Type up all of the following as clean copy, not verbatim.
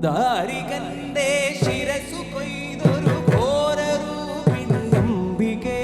ദാരികന്റെ ശിരസു കൊയ്തൊരു ഘോരരൂപിണി അംബികേ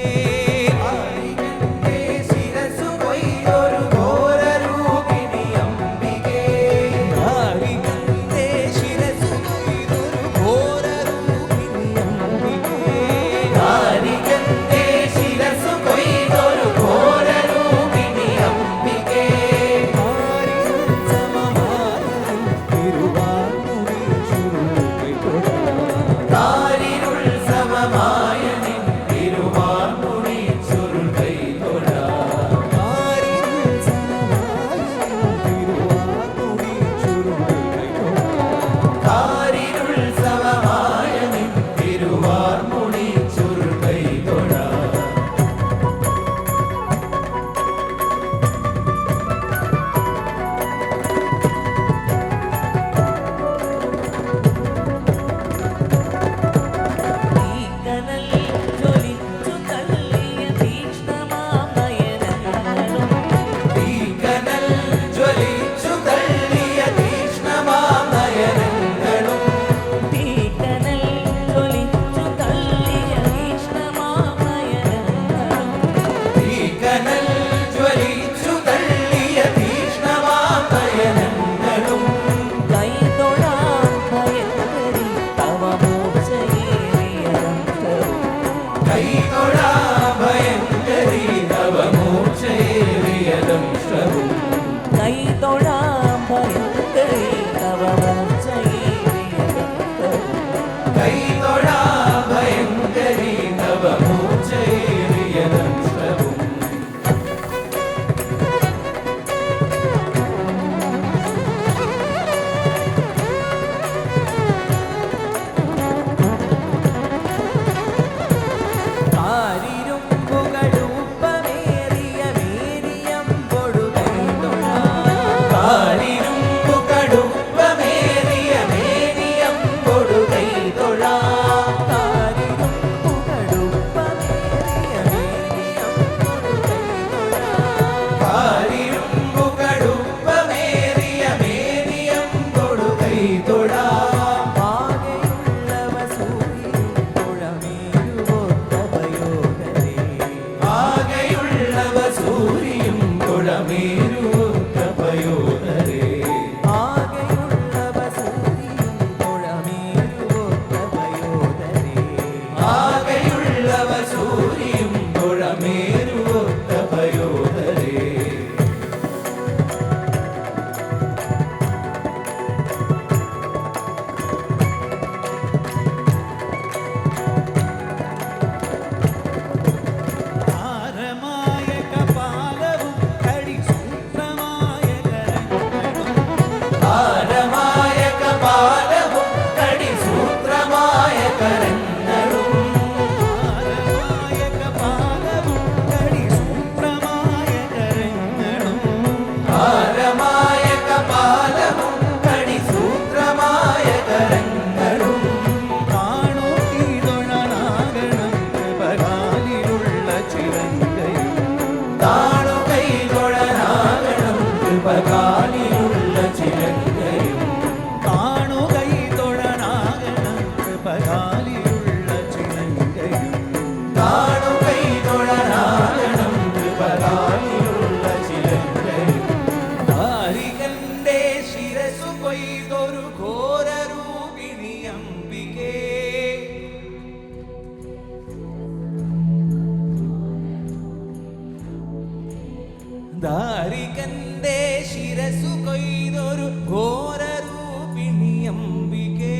ദാരികന്റെ ശിരസു കൊയ്തൊരു ഘോരരൂപിണി അംബികേ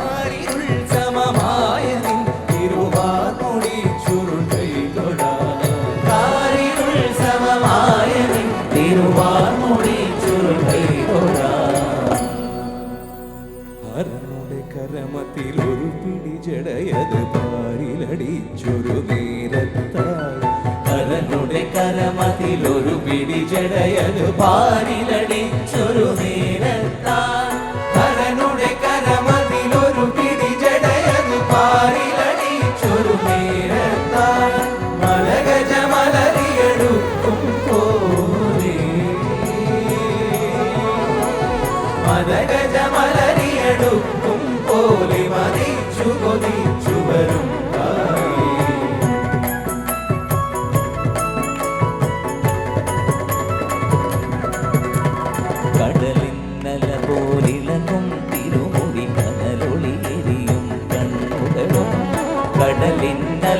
ആരിരുൾ സമമായ നിൻ തിരുവാർമുടി ചുരുൾ കൈതൊഴാ ആരിരുൾ സമമായ നിൻ തിരുവാർമുടി ചുരുൾ കൈതൊഴാ കരമത്തിലൊരു പിടി ജടയത് പാരിലടിച്ചൊരു നേരത്തായി ഹരനുടെ കരമത്തിലൊരു പിടി ജടയത് പാരിലടിച്ചൊരു നേരത്തായി ഹരനുടെ കരമത്തിലൊരു പിടി ജടയത് പാരിലടിച്ചൊരു നേരത്തായി മലഗജ മലരിയെടുക്കും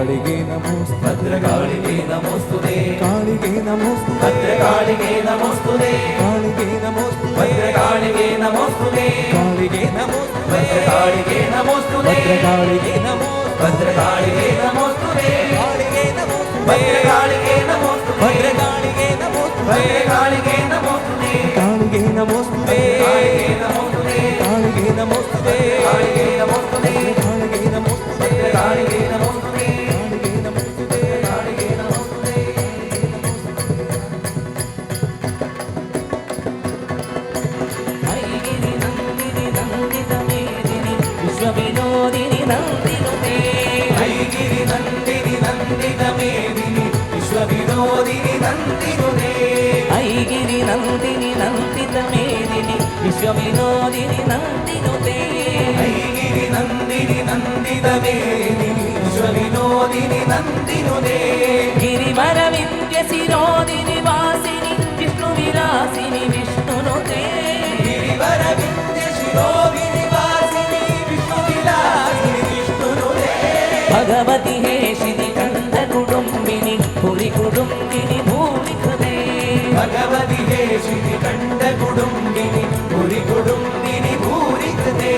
कालिके नमोस्तु भद्रकालिके नमोस्तुते कालिके नमोस्तु भद्रकालिके नमोस्तुते कालिके नमोस्तु भद्रकालिके नमोस्तुते कालिके नमोस्तु भद्रकालिके नमोस्तुते कालिके नमोस्तु भद्रकालिके नमोस्तुते कालिके नमोस्तु भद्रकालिके नमोस्तुते भद्रकालिके नमोस्तु भद्रकालिके नमोस्तुते कालिके नमोस्तु कालिके नमोस्तुते कालिके नमोस्तु कालिके नमोस्तुते कालिके नमोस्तु कालिके नमोस्तुते कालिके नमोस्तु कालिके नमोस्तुते ऐगिरि नन्दिनि नन्दितमेदिनि विश्वविनोदिनि नन्दिनुते ऐगिरि नन्दिनि नन्दितमेदिनि विश्वविनोदिनि नन्दिनुते ऐगिरि नन्दिनि नन्दितमेदिनि विश्वविनोदिनि नन्दिनुते ऐगिरि नन्दिनि नन्दितमेदिनि विश्वविनोदिनि नन्दिनुते गिरिवरविन्द्यशिरोदिनि वासिनि विष्णुविलासिनि विष्णुनुते गिरिवरविन्द्यशिरोदिनि वासिनि विष्णुविलासिनि विष्णुनुते भगवति हेशिनि कण्ठकुटुम्बिनि भूरिकुटुम्बिनि भूरिकृते भगवति हेशिनि कण्ठकुटुम्बिनि भूरिकुटुम्बिनि भूरिकृते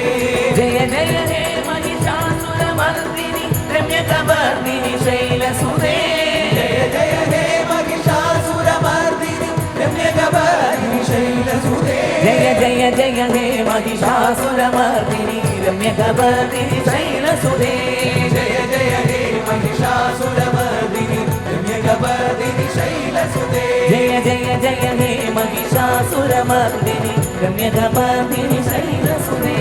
जय जय हे महिषासुरमर्दिनि रम्यकवर्दिनि शैलसुते जय जय हे महिषासुरमर्दिनि रम्यकवर्दिनि शैलसुते जय जय जय हे महिषासुरमर्दिनि रम्यकवर्दिनि शैलसुते जय जय हे महिषासुरमर्दिनि रम्यकवर्दिनि शैलसुते जय जय जय हे महिषासुरमर्दिनि रम्यकवर्दिनि शैलसुते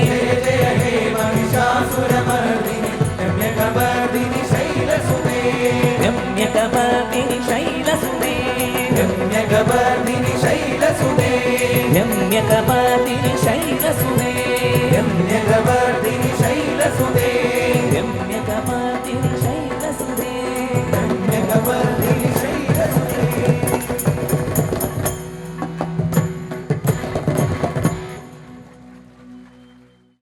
जय जय हे महिषासुरमर्दिनि रम्यकवर्दिनि शैलसुते रम्यकवर्दिनि शैलसुते रम्यकवर्दिनि शैलसुते रम्यकवर्दिनि शैलसुते